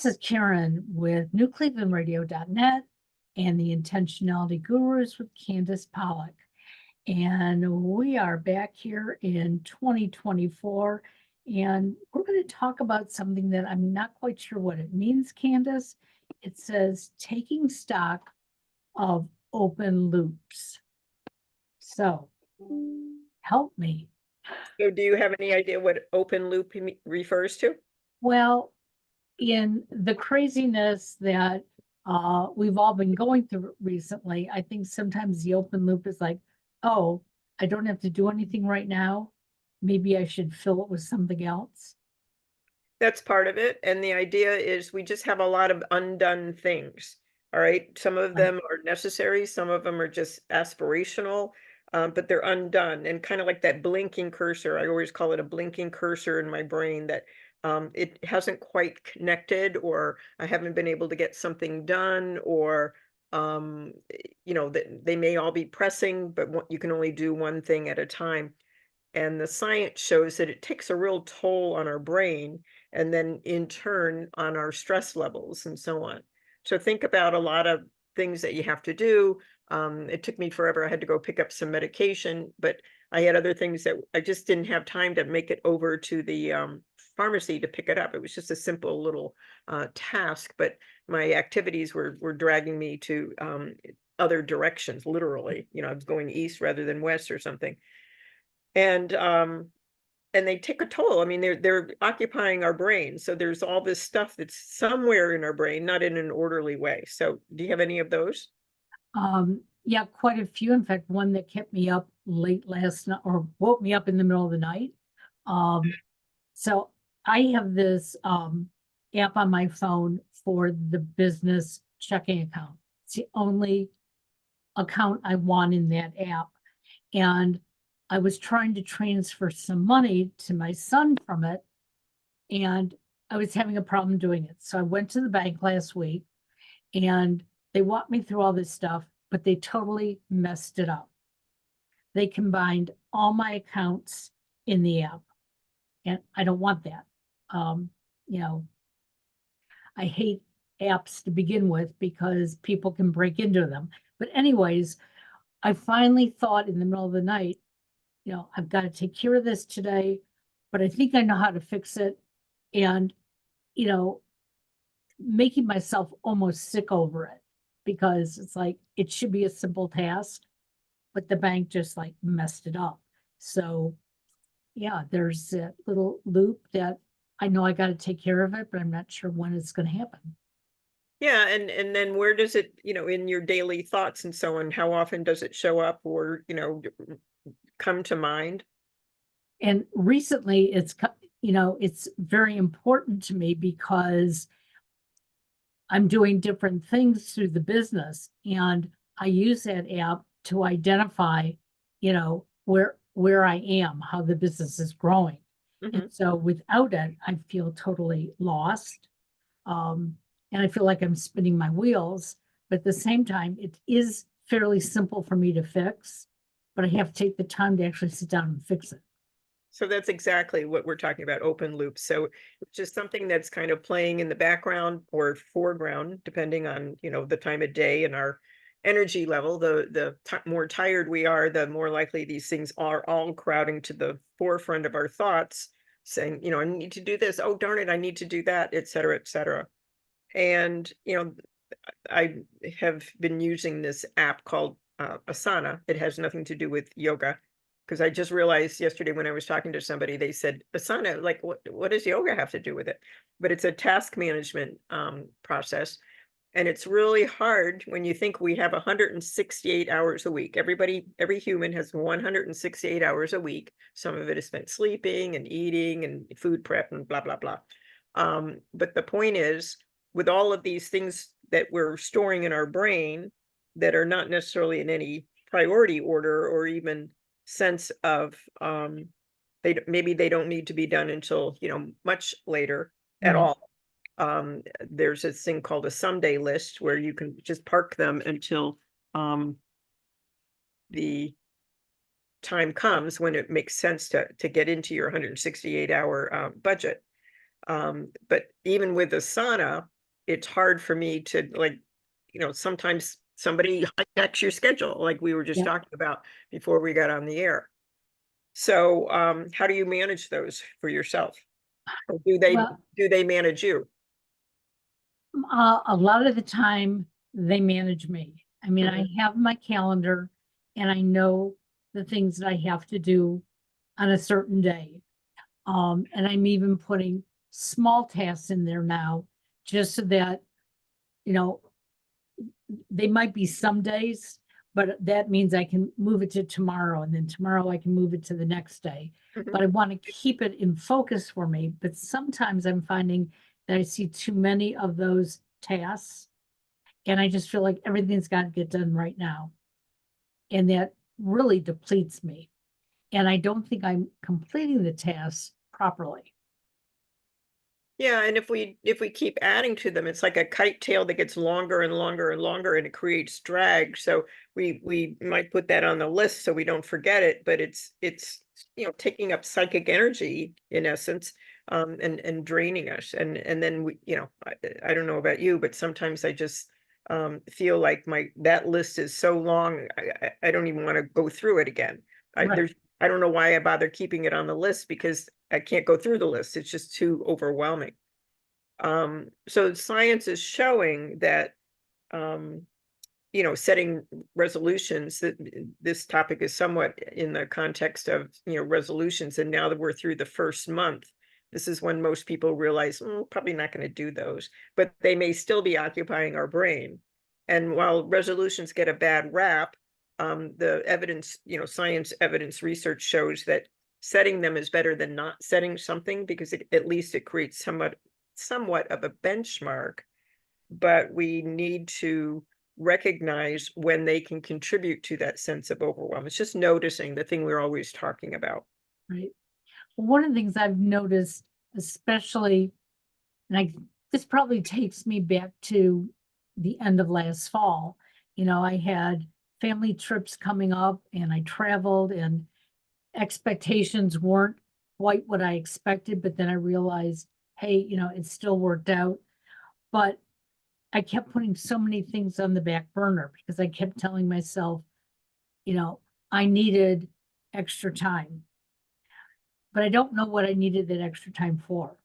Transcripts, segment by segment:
This is Karen with newclevelandradio.net and the Intentionality Gurus with Candace Pollock. And we are back here in 2024, and we're going to talk about something that I'm not quite sure what it means, Candace. It says taking stock of open loops. So help me. So do you have any idea what open loop refers to? Well, in the craziness that we've all been going through recently, I think sometimes the open loop is like, oh, I don't have to do anything right now. Maybe I should fill it with something else. That's part of it. And the idea is we just have a lot of undone things. All right. Some of Right. them are necessary, some of them are just aspirational, but they're undone. And kind of like that blinking cursor, I always call it a blinking cursor in my brain that it hasn't quite connected, or I haven't been able to get something done, or they may all be pressing, but you can only do one thing at a time. And the science shows that it takes a real toll on our brain, and then in turn on our stress levels and so on. So think about a lot of things that you have to do. It took me forever. I had to go pick up some medication, but I had other things that I just didn't have time to make it over to the pharmacy to pick it up. It was just a simple little task, but my activities were dragging me to other directions, literally. I was going east rather than west or something. And they take a toll. I mean, they're occupying our brain. So there's all this stuff that's somewhere in our brain, not in an orderly way. So do you have any of those? Yeah, quite a few. In fact, one that kept me up late last night or woke me up in the middle of the night. So I have this app on my phone for the business checking account. It's the only account I want in that app. And I was trying to transfer some money to my son from it, and I was having a problem doing it. So I went to the bank last week, and they walked me through all this stuff, but they totally messed it up. They combined all my accounts in the app, and I don't want that. Um, you know, I hate apps to begin with because people can break into them. But anyways, I finally thought in the middle of the night, I've got to take care of this today, but I think I know how to fix it. And, you know, making myself almost sick over it because it's like it should be a simple task, but the bank just like messed it up. So, yeah, there's a little loop that I know I got to take care of it, but I'm not sure when it's going to happen. Yeah, and then where does it, in your daily thoughts and so on, how often does it show up or, come to mind? And recently it's very important to me because I'm doing different things through the business, and I use that app to identify, where I am, how the business is growing. And Mhm. so without it, I feel totally lost. And I feel like I'm spinning my wheels, but at the same time, it is fairly simple for me to fix, but I have to take the time to actually sit down and fix it. So that's exactly what we're talking about, open loops. So it's just something that's kind of playing in the background or foreground, depending on, the time of day and our energy level. The more tired we are, the more likely these things are all crowding to the forefront of our thoughts, saying, I need to do this. Oh, darn it, I need to do that, et cetera, et cetera. And, I have been using this app called Asana. It has nothing to do with yoga, because I just realized yesterday when I was talking to somebody, they said Asana, like what does yoga have to do with it? But it's a task management process, and it's really hard when you think we have 168 hours a week. Every human has 168 hours a week. Some of it is spent sleeping and eating and food prep and blah blah blah. But the point is, with all of these things that we're storing in our brain that are not necessarily in any priority order or even sense of maybe they don't need to be done until much later at Right. all. There's this thing called a someday list where you can just park them until the time comes when it makes sense to get into your 168 hour budget. But even with the sauna, it's hard for me to like, sometimes somebody hijacks your schedule, like we were just Yeah. talking about before we got on the air. So, how do you manage those for yourself? Or Well, do they manage you? a lot of the time they manage me. I mean, I Mhm. have my calendar and I know the things that I have to do on a certain day. And I'm even putting small tasks in there now, just so that, you know, they might be some days, but that means I can move it to tomorrow, and then tomorrow I can move it to the next day. Mhm. But I want to keep it in focus for me. But sometimes I'm finding that I see too many of those tasks, and I just feel like everything's got to get done right now. And that really depletes me. And I don't think I'm completing the tasks properly. Yeah, and if we keep adding to them, it's like a kite tail that gets longer and longer and longer, and it creates drag. So we might put that on the list so we don't forget it, but it's taking up psychic energy in essence, and draining us. And then I don't know about you, but sometimes I just feel like my that list is so long, I don't even want to go through it again. Right. I don't know why I bother keeping it on the list because I can't go through the list. It's just too overwhelming. So science is showing that, um, setting resolutions, that this topic is somewhat in the context of, resolutions. And now that we're through the first month, this is when most people realize, probably not going to do those, but they may still be occupying our brain. And while resolutions get a bad rap, the evidence, science evidence research shows that setting them is better than not setting something because at least it creates somewhat of a benchmark, but we need to recognize when they can contribute to that sense of overwhelm. It's just noticing the thing we're always talking about. Right. Well, one of the things I've noticed, especially, and this probably takes me back to the end of last fall. I had family trips coming up and I traveled, and expectations weren't quite what I expected, but then I realized, hey, it still worked out. But I kept putting so many things on the back burner because I kept telling myself, you know, I needed extra time, but I don't know what I needed that extra time for.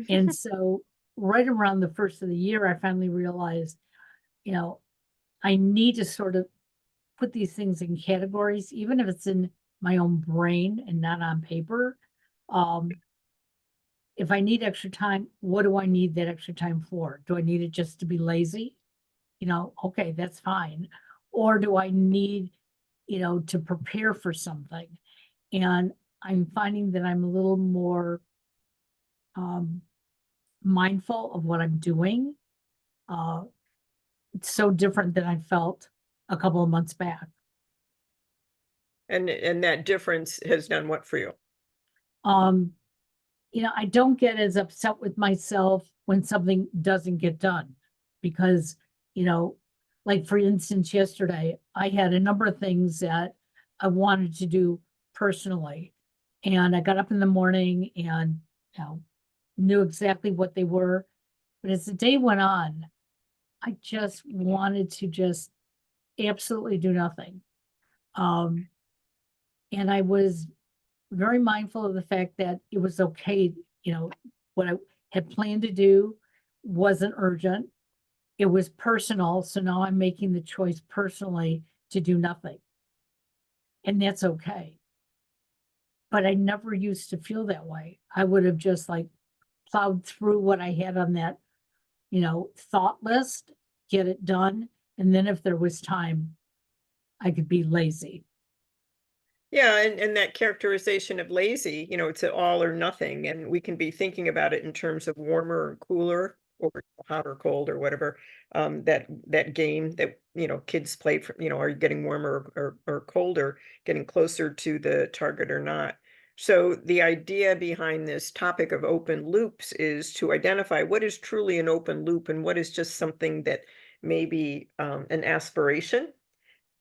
And so right around the first of the year, I finally realized, you know, I need to sort of put these things in categories, even if it's in my own brain and not on paper. Um, if I need extra time, what do I need that extra time for? Do I need it just to be lazy? Okay, that's fine. Or do I need, to prepare for something? And I'm finding that I'm a little more um, mindful of what I'm doing. Uh, it's so different than I felt a couple of months back. And that difference has done what for you? Um, I don't get as upset with myself when something doesn't get done because, you know, like for instance, yesterday I had a number of things that I wanted to do personally. And I got up in the morning and, knew exactly what they were. But as the day went on, I just wanted to just absolutely do nothing. Um, and I was very mindful of the fact that it was okay, what I had planned to do wasn't urgent. It was personal. So now I'm making the choice personally to do nothing. And that's okay. But I never used to feel that way. I would have just like plowed through what I had on that, thought list, get it done. And then if there was time, I could be lazy. Yeah, and that characterization of lazy, it's an all or nothing, and we can be thinking about it in terms of warmer or cooler or hot or cold or whatever. That game that kids play for, are you getting warmer or colder, getting closer to the target or not? So the idea behind this topic of open loops is to identify what is truly an open loop and what is just something that may be an aspiration,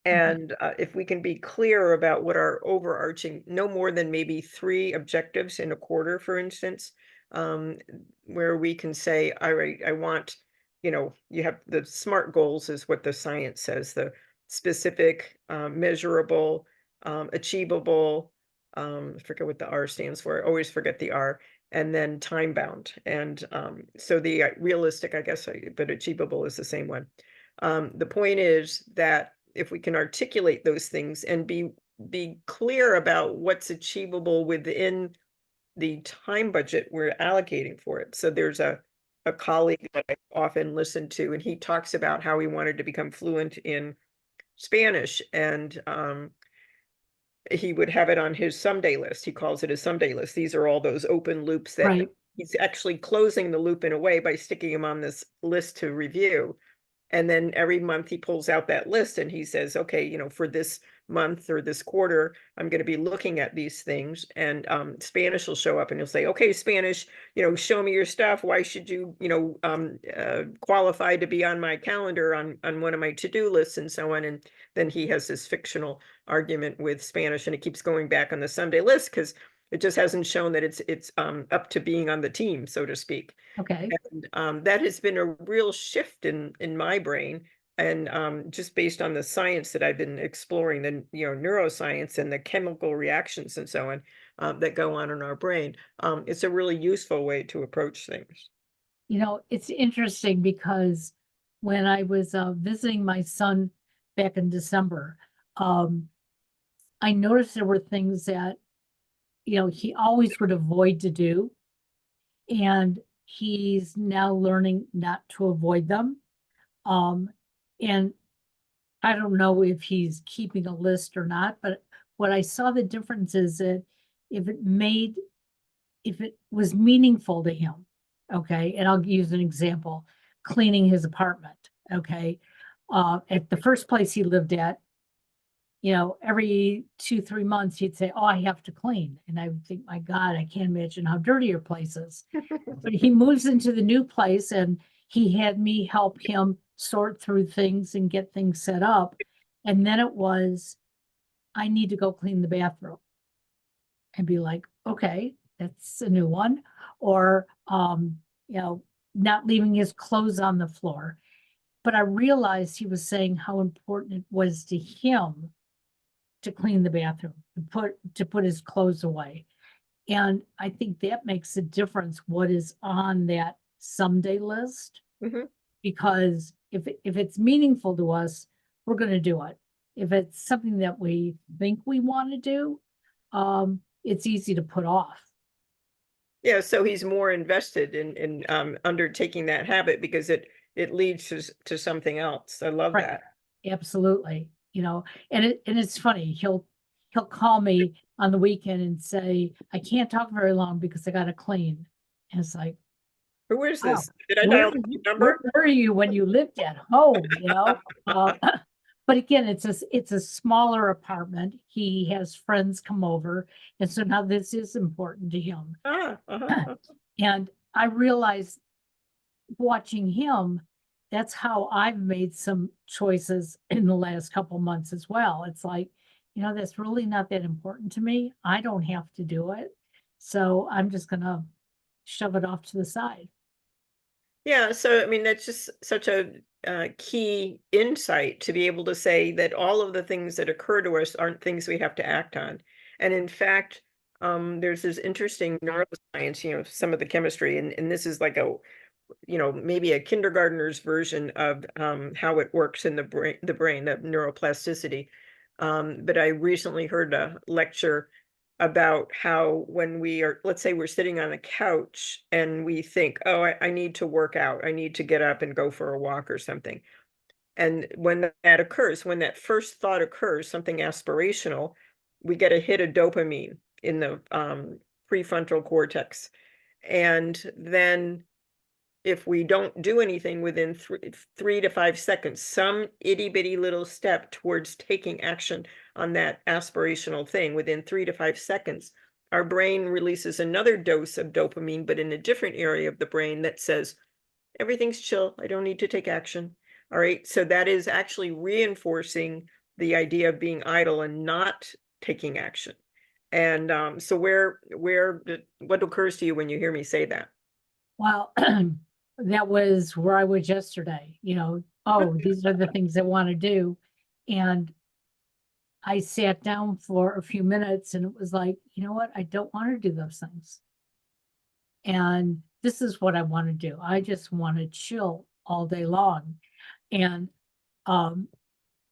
Mhm. and if we can be clear about what our overarching, no more than maybe three objectives in a quarter, for instance, where we can say, all right, I want, you have the SMART goals is what the science says, the specific, measurable, achievable, I forget what the R stands for. I always forget the R, and then time bound. And so the realistic, I guess, but achievable is the same one. The point is that if we can articulate those things and be clear about what's achievable within the time budget we're allocating for it. So there's a colleague that I often listen to, and he talks about how he wanted to become fluent in Spanish, and he would have it on his someday list. He calls it a someday list. These are all those open loops that Right. he's actually closing the loop in a way by sticking them on this list to review. And then every month he pulls out that list and he says, okay, for this month or this quarter, I'm going to be looking at these things. And Spanish will show up and he'll say, okay, Spanish, show me your stuff. Why should you, qualify to be on my calendar on one of my to-do lists and so on. And then he has this fictional argument with Spanish and it keeps going back on the Sunday list because it just hasn't shown that it's up to being on the team, so to speak. Okay. And that has been a real shift in my brain. And just based on the science that I've been exploring, the neuroscience and the chemical reactions and so on that go on in our brain, it's a really useful way to approach things. It's interesting because when I was visiting my son back in December, I noticed there were things that, he always would avoid to do. And he's now learning not to avoid them. And I don't know if he's keeping a list or not, but what I saw the difference is that if it was meaningful to him, okay, and I'll use an example, cleaning his apartment, okay. At the first place he lived at, every 2-3 months he'd say, oh, I have to clean. And I would think, my God, I can't imagine how dirty your place is. But he moves into the new place and he had me help him sort through things and get things set up. And then it was, I need to go clean the bathroom. And be like, okay, that's a new one. Or, not leaving his clothes on the floor. But I realized he was saying how important it was to him to clean the bathroom, to put his clothes away. And I think that makes a difference what is on that someday list. Mhm. Because if it's meaningful to us, we're going to do it. If it's something that we think we want to do, it's easy to put off. Yeah, so he's more invested in undertaking that habit because it leads to something else. I love Right. that. Absolutely. And it's funny. He'll call me on the weekend and say, I can't talk very long because I got to clean. And it's like, Who is wow, this? Did I where dial the where number? were you when you lived at home? But again, it's a smaller apartment. He has friends come over. And so now this is important to him. Uh-huh. And I realized watching him, that's how I've made some choices in the last couple months as well. It's like, that's really not that important to me. I don't have to do it. So I'm just gonna shove it off to the side. Yeah, so I mean, that's just such a key insight to be able to say that all of the things that occur to us aren't things we have to act on. And in fact, there's this interesting neuroscience, some of the chemistry, and this is like maybe a kindergartner's version of how it works in the brain, the neuroplasticity. But I recently heard a lecture about how when let's say we're sitting on a couch and we think, oh, I need to work out, I need to get up and go for a walk or something. And when that occurs, when that first thought occurs, something aspirational, we get a hit of dopamine in the prefrontal cortex. And then if we don't do anything within 3 to 5 seconds, some itty bitty little step towards taking action on that aspirational thing within 3 to 5 seconds, our brain releases another dose of dopamine, but in a different area of the brain that says, everything's chill. I don't need to take action. All right. So that is actually reinforcing the idea of being idle and not taking action. And so what occurs to you when you hear me say that? Well, that was where I was yesterday, oh, these are the things I want to do. And I sat down for a few minutes and it was like, you know what? I don't want to do those things. And this is what I want to do. I just want to chill all day long. And um,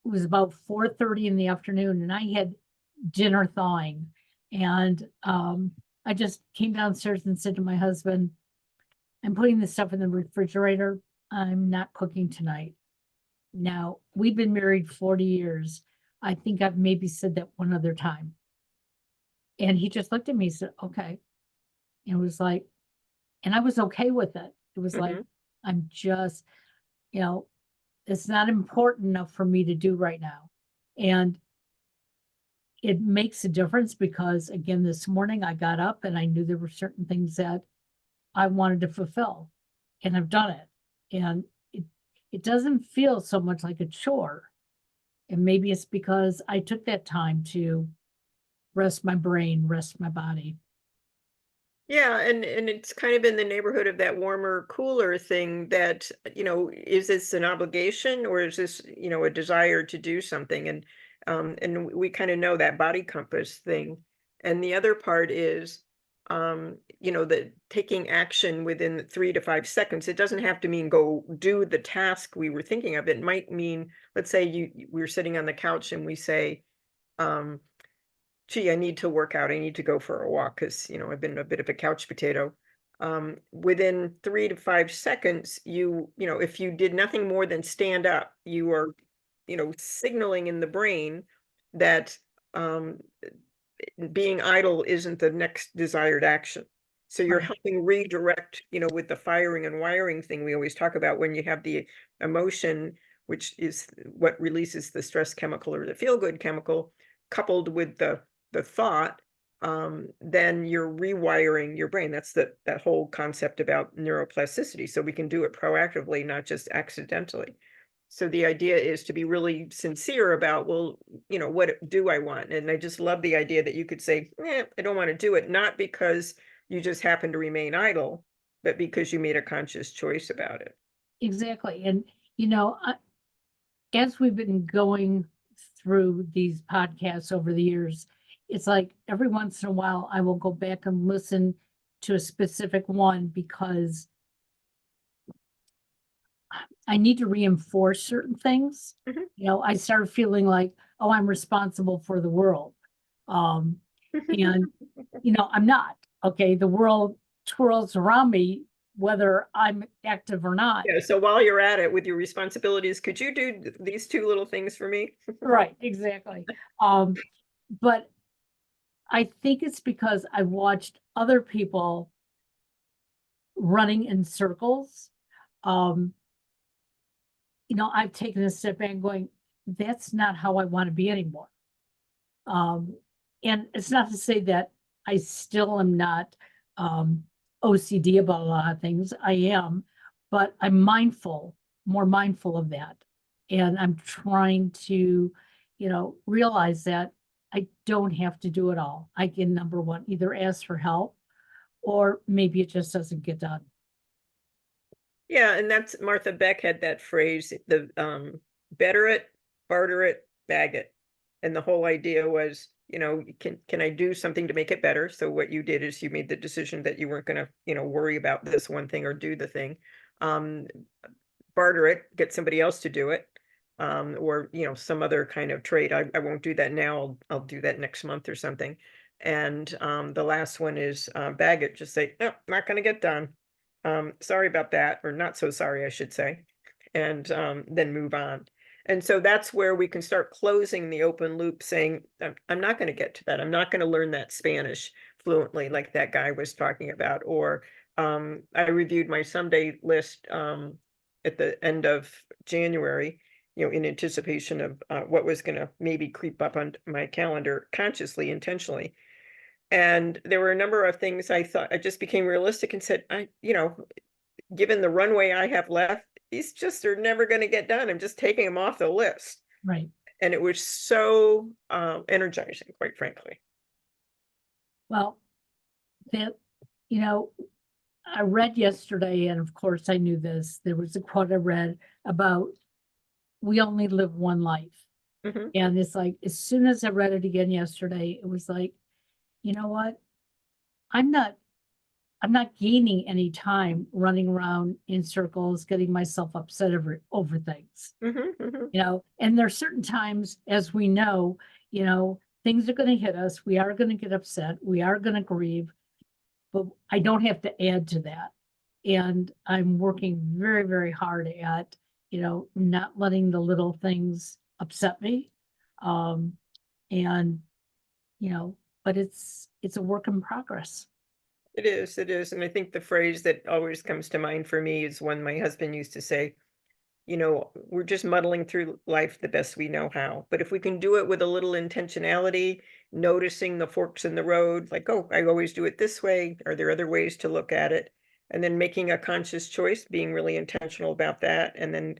it was about 4:30 in the afternoon and I had dinner thawing. And I just came downstairs and said to my husband, I'm putting this stuff in the refrigerator. I'm not cooking tonight. Now, we've been married 40 years. I think I've maybe said that one other time. And he just looked at me and said, okay. And it was like, and I was okay with it. It was like, Hmm. I'm just, you know, it's not important enough for me to do right now. And it makes a difference because, again, this morning I got up and I knew there were certain things that I wanted to fulfill, and I've done it. And it doesn't feel so much like a chore. And maybe it's because I took that time to rest my brain, rest my body. Yeah, and it's kind of in the neighborhood of that warmer, cooler thing that, is this an obligation or is this, a desire to do something? And we kind of know that body compass thing. And the other part is, the taking action within 3 to 5 seconds. It doesn't have to mean go do the task we were thinking of. It might mean, let's say we're sitting on the couch and we say, um, gee, I need to work out. I need to go for a walk because, I've been a bit of a couch potato. Within 3 to 5 seconds, if you did nothing more than stand up, you are, signaling in the brain that um, being idle isn't the next desired action. So you're Right. helping redirect, with the firing and wiring thing we always talk about when you have the emotion, which is what releases the stress chemical or the feel good chemical, coupled with the thought, then you're rewiring your brain. That's that whole concept about neuroplasticity. So we can do it proactively, not just accidentally. So the idea is to be really sincere about, well, what do I want? And I just love the idea that you could say, I don't want to do it, not because you just happen to remain idle, but because you made a conscious choice about it. Exactly. And, as we've been going through these podcasts over the years, it's like every once in a while I will go back and listen to a specific one because I need to reinforce certain things. Mhm. I started feeling like, oh, I'm responsible for the world. Um, and, I'm not. Okay. The world twirls around me, whether I'm active or not. Yeah, so while you're at it with your responsibilities, could you do these two little things for me? Right. Exactly. Um, but I think it's because I watched other people running in circles. Um, I've taken a step back and going, that's not how I want to be anymore. Um, and it's not to say that I still am not OCD about a lot of things. I am, but I'm more mindful of that. And I'm trying to, realize that I don't have to do it all. I can, number one, either ask for help or maybe it just doesn't get done. Yeah, and that's Martha Beck had that phrase, the better it, barter it, bag it. And the whole idea was, can I do something to make it better? So what you did is you made the decision that you weren't gonna, worry about this one thing or do the thing. Um, Barter it, get somebody else to do it. Or, some other kind of trade. I won't do that now. I'll do that next month or something. And the last one is bag it, just say, no, not gonna get done. Sorry about that, or not so sorry, I should say, and then move on. And so that's where we can start closing the open loop, saying, I'm not going to get to that. I'm not going to learn that Spanish fluently, like that guy was talking about. Or I reviewed my someday list at the end of January, in anticipation of what was going to maybe creep up on my calendar consciously, intentionally. And there were a number of things I thought I just became realistic and said, given the runway I have left, these just are never going to get done. I'm just taking them off the list. Right. And it was so energizing, quite frankly. Well, that, you know, I read yesterday, and of course I knew this, there was a quote I read about we only live one life. Mhm. And it's like, as soon as I read it again yesterday, it was like, you know what? I'm not, I'm not gaining any time running around in circles, getting myself upset over things, Mhm. Mhm. and there are certain times, as we know, things are going to hit us. We are going to get upset. We are going to grieve, but I don't have to add to that. And I'm working very, very hard at, not letting the little things upset me. Um, and, you know, but it's a work in progress. It is, and I think the phrase that always comes to mind for me is one my husband used to say, we're just muddling through life the best we know how. But if we can do it with a little intentionality, noticing the forks in the road, like, oh, I always do it this way. Are there other ways to look at it? And then making a conscious choice, being really intentional about that. And then,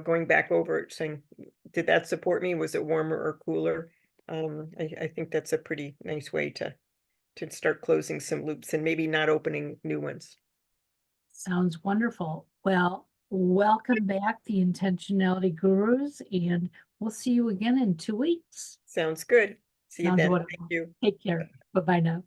going back over it, saying, did that support me? Was it warmer or cooler? I think that's a pretty nice way to start closing some loops and maybe not opening new ones. Sounds wonderful. Well, welcome back, the Intentionality Gurus, and we'll see you again in 2 weeks. Sounds good. See you Sounds then. Thank wonderful. you. Take care. Bye bye now.